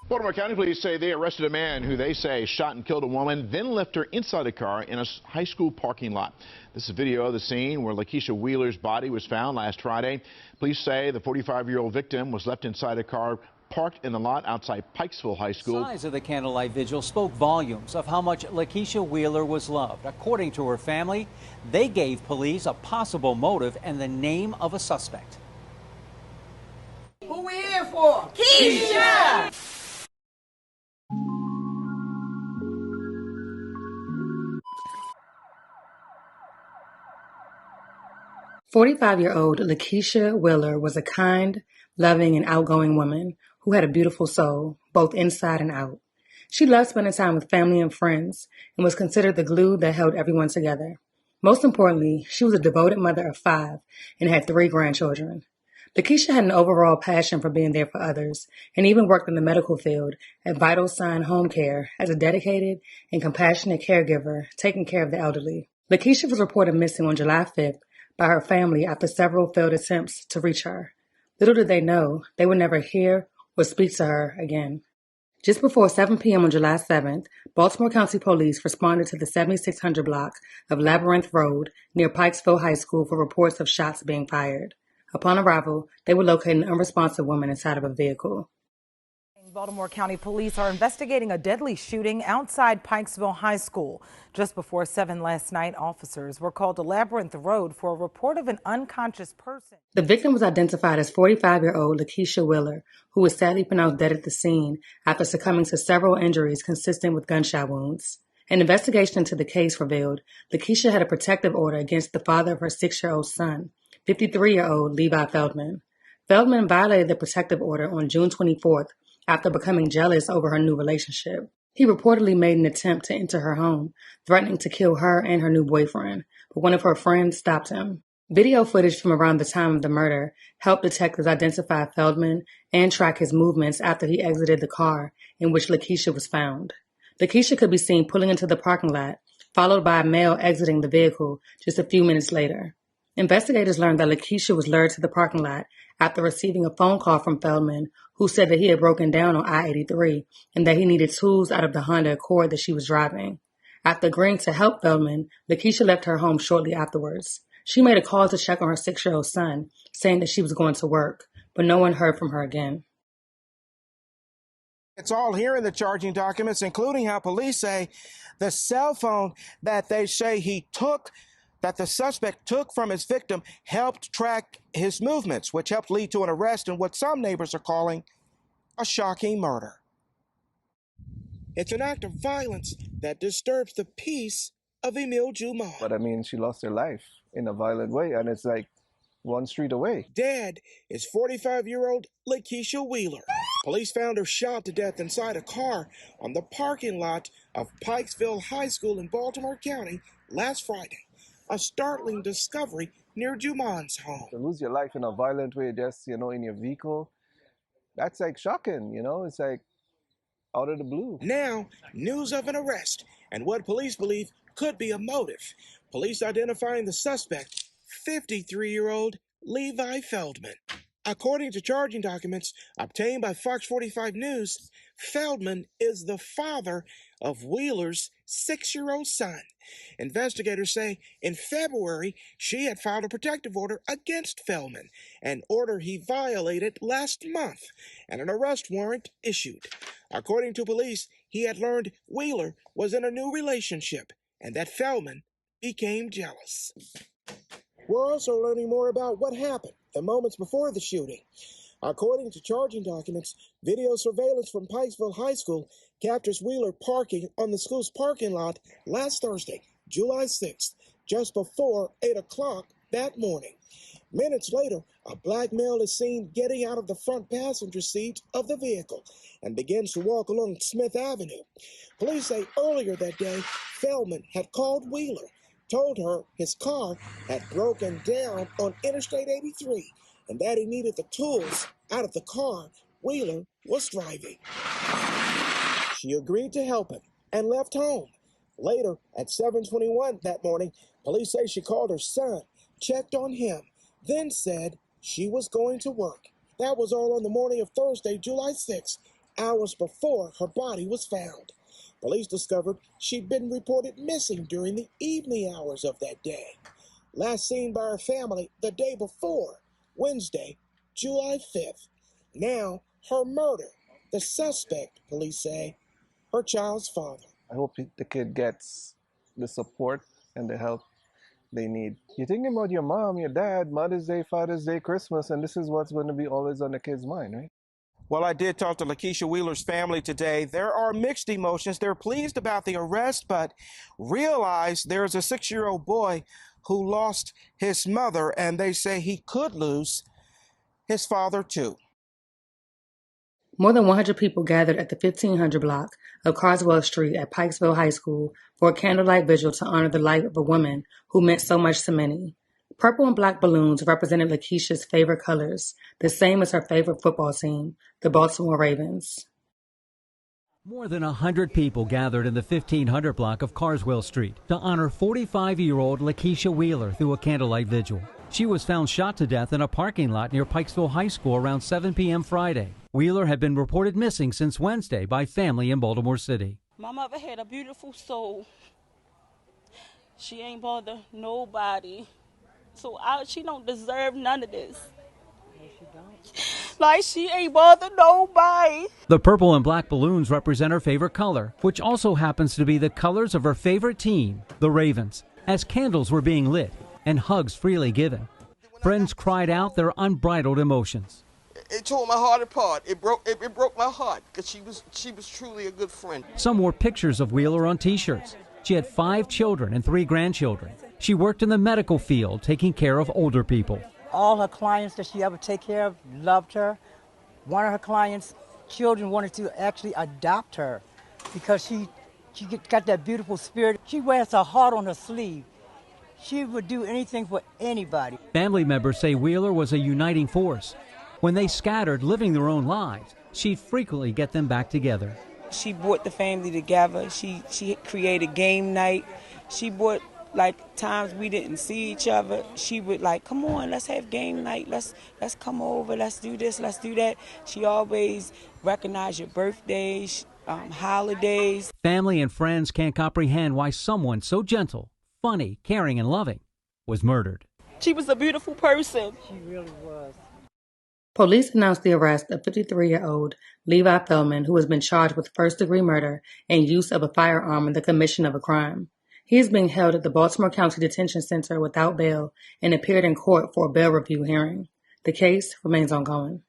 Baltimore County Police say they arrested a man who they say shot and killed a woman, then left her inside a car in a high school parking lot. This is video of the scene where Lakisha Wheeler's body was found last Friday. Police say the 45-year-old victim was left inside a car parked in the lot outside Pikesville High School. The size of the candlelight vigil spoke volumes of how much Lakisha Wheeler was loved. According to her family, they gave police a possible motive and the name of a suspect. Who we here for? Keisha! 45-year-old Lakisha Wheeler was a kind, loving, and outgoing woman who had a beautiful soul, both inside and out. She loved spending time with family and friends and was considered the glue that held everyone together. Most importantly, she was a devoted mother of 5 and had 3 grandchildren. Lakisha had an overall passion for being there for others and even worked in the medical field at Vital Sign Home Care as a dedicated and compassionate caregiver taking care of the elderly. Lakisha was reported missing on July 5th by her family after several failed attempts to reach her. Little did they know they would never hear or speak to her again. Just before 7 p.m. on July 7th, Baltimore County Police responded to the 7600 block of Labyrinth Road near Pikesville High School for reports of shots being fired. Upon arrival, they would locate an unresponsive woman inside of a vehicle. Baltimore County Police are investigating a deadly shooting outside Pikesville High School. Just before 7 last night, officers were called to Labyrinth Road for a report of an unconscious person. The victim was identified as 45-year-old Lakisha Wheeler, who was sadly pronounced dead at the scene after succumbing to several injuries consistent with gunshot wounds. An investigation into the case revealed Lakisha had a protective order against the father of her 6-year-old son, 53-year-old Levi Feldman. Feldman violated the protective order on June 24th after becoming jealous over her new relationship. He reportedly made an attempt to enter her home, threatening to kill her and her new boyfriend, but one of her friends stopped him. Video footage from around the time of the murder helped detectives identify Feldman and track his movements after he exited the car in which Lakisha was found. Lakisha could be seen pulling into the parking lot, followed by a male exiting the vehicle just a few minutes later. Investigators learned that Lakisha was lured to the parking lot after receiving a phone call from Feldman, who said that he had broken down on I-83 and that he needed tools out of the Honda Accord that she was driving. After agreeing to help Feldman, Lakisha left her home shortly afterwards. She made a call to check on her 6-year-old son, saying that she was going to work, but no one heard from her again. It's all here in the charging documents, including how police say the cell phone that they say that the suspect took from his victim helped track his movements, which helped lead to an arrest and what some neighbors are calling a shocking murder. It's an act of violence that disturbs the peace of Emile Juma. But I mean, she lost her life in a violent way, and it's like 1 street away. Dead is 45-year-old Lakisha Wheeler. Police found her shot to death inside a car on the parking lot of Pikesville High School in Baltimore County last Friday. A startling discovery near Juman's home. To lose your life in a violent way, just, in your vehicle, that's like shocking, it's like out of the blue. Now, news of an arrest and what police believe could be a motive. Police identifying the suspect, 53-year-old Levi Feldman. According to charging documents obtained by Fox 45 News, Feldman is the father of Wheeler's 6-year-old son. Investigators say in February, she had filed a protective order against Feldman, an order he violated last month, and an arrest warrant issued. According to police, he had learned Wheeler was in a new relationship and that Feldman became jealous. We're also learning more about what happened the moments before the shooting. According to charging documents, video surveillance from Pikesville High School captures Wheeler parking on the school's parking lot last Thursday, July 6th, just before 8 o'clock that morning. Minutes later, a black male is seen getting out of the front passenger seat of the vehicle and begins to walk along Smith Avenue. Police say earlier that day, Feldman had called Wheeler, told her his car had broken down on Interstate 83 and that he needed the tools out of the car Wheeler was driving. She agreed to help him and left home. Later, at 7:21 that morning, police say she called her son, checked on him, then said she was going to work. That was all on the morning of Thursday, July 6th, hours before her body was found. Police discovered she'd been reported missing during the evening hours of that day. Last seen by her family the day before, Wednesday, July 5th. Now, her murder. The suspect, police say, her child's father. I hope the kid gets the support and the help they need. You're thinking about your mom, your dad, Mother's Day, Father's Day, Christmas, and this is what's going to be always on the kid's mind, right? Well, I did talk to Lakisha Wheeler's family today. There are mixed emotions. They're pleased about the arrest, but realize there's a 6-year-old boy who lost his mother, and they say he could lose his father, too. More than 100 people gathered at the 1500 block of Carswell Street at Pikesville High School for a candlelight vigil to honor the life of a woman who meant so much to many. Purple and black balloons represented Lakisha's favorite colors, the same as her favorite football team, the Baltimore Ravens. More than 100 people gathered in the 1500 block of Carswell Street to honor 45-year-old Lakisha Wheeler through a candlelight vigil. She was found shot to death in a parking lot near Pikesville High School around 7 p.m. Friday. Wheeler had been reported missing since Wednesday by family in Baltimore City. My mother had a beautiful soul. She ain't bother nobody. So she don't deserve none of this. No, she don't. Like, she ain't bother nobody. The purple and black balloons represent her favorite color, which also happens to be the colors of her favorite team, the Ravens, as candles were being lit and hugs freely given. Friends cried out their unbridled emotions. It tore my heart apart. It broke my heart because she was truly a good friend. Some wore pictures of Wheeler on T-shirts. She had 5 children and 3 grandchildren. She worked in the medical field, taking care of older people. All her clients that she ever take care of loved her. One of her clients' children wanted to actually adopt her because she got that beautiful spirit. She wears her heart on her sleeve. She would do anything for anybody. Family members say Wheeler was a uniting force. When they scattered, living their own lives, she'd frequently get them back together. She brought the family together. She created game night. She brought, like, times we didn't see each other. She would, like, come on, let's have game night. Let's come over. Let's do this. Let's do that. She always recognized your birthdays, holidays. Family and friends can't comprehend why someone so gentle, funny, caring, and loving was murdered. She was a beautiful person. She really was. Police announced the arrest of 53-year-old Levi Feldman, who has been charged with first-degree murder and use of a firearm in the commission of a crime. He is being held at the Baltimore County Detention Center without bail and appeared in court for a bail review hearing. The case remains ongoing.